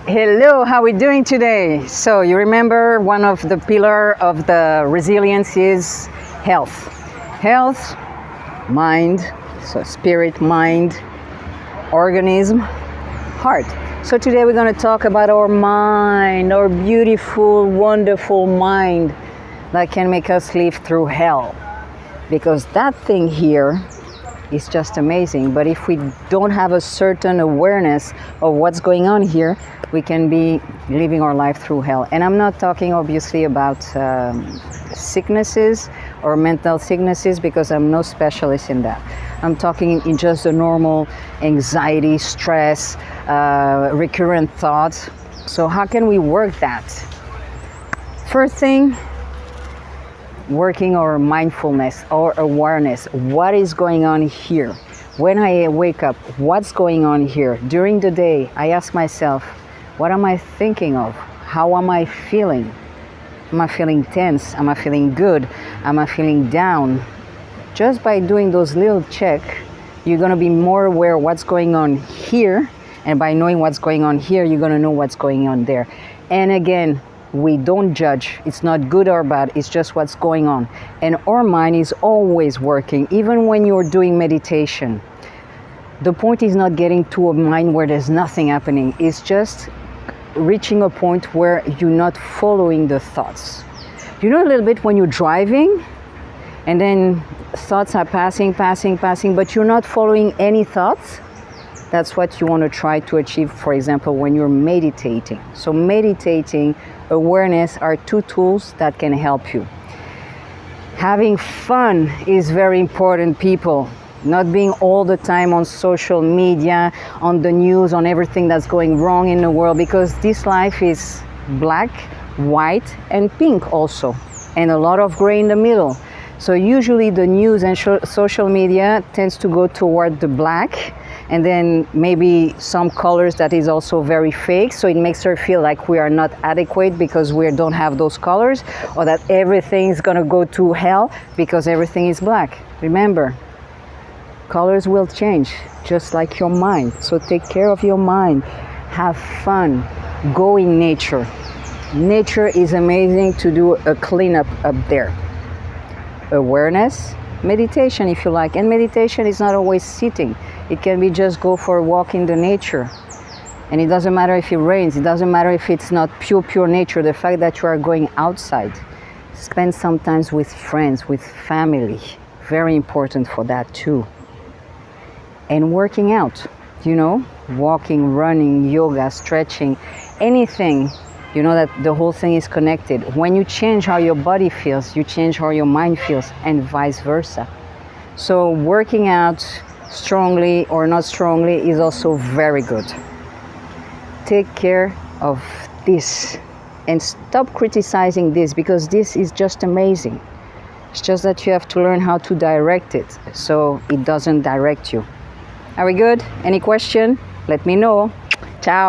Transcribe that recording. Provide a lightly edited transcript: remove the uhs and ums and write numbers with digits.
Hello, how are we doing today? So you remember one of the pillar of the resilience is health. Health, mind, so spirit, mind, organism, heart. So today we're going to talk about our mind, our beautiful, wonderful mind that can make us live through hell. Because that thing here is just amazing. But if we don't have a certain awareness of what's going on here, we can be living our life through hell. And I'm not talking obviously about sicknesses or mental sicknesses, because I'm no specialist in that. I'm talking in just the normal anxiety, stress, recurrent thoughts. So how can we work that? First thing, working our mindfulness or awareness. What is going on here? When I wake up, what's going on here? During the day, I ask myself, what am I thinking of? How am I feeling? Am I feeling tense? Am I feeling good? Am I feeling down? Just by doing those little checks, you're going to be more aware of what's going on here. And by knowing what's going on here, you're going to know what's going on there. And again, we don't judge. It's not good or bad. It's just what's going on. And our mind is always working, even when you're doing meditation. The point is not getting to a mind where there's nothing happening. It's just reaching a point where you're not following the thoughts. You know, a little bit when you're driving and then thoughts are passing, but you're not following any thoughts. That's what you want to try to achieve, for example, when you're meditating. So meditating, awareness are two tools that can help you. Having fun is very important, people. Not being all the time on social media, on the news, on everything that's going wrong in the world, because this life is black, white, and pink also, and a lot of gray in the middle. So usually the news and social media tends to go toward the black, and then maybe some colors that is also very fake, so it makes her feel like we are not adequate because we don't have those colors, or that everything is going to go to hell because everything is black. Remember, colors will change, just like your mind. So take care of your mind, have fun, go in nature. Nature is amazing to do a cleanup up there. Awareness, meditation if you like. And meditation is not always sitting. It can be just go for a walk in the nature. And it doesn't matter if it rains. It doesn't matter if it's not pure nature. The fact that you are going outside. Spend some time with friends, with family. Very important for that too. And working out, you know, walking, running, yoga, stretching, anything. You know that the whole thing is connected. When you change how your body feels, you change how your mind feels, and vice versa. So working out strongly or not strongly is also very good. Take care of this and stop criticizing this, because this is just amazing. It's just that you have to learn how to direct it so it doesn't direct you. Are we good? Any question? Let me know.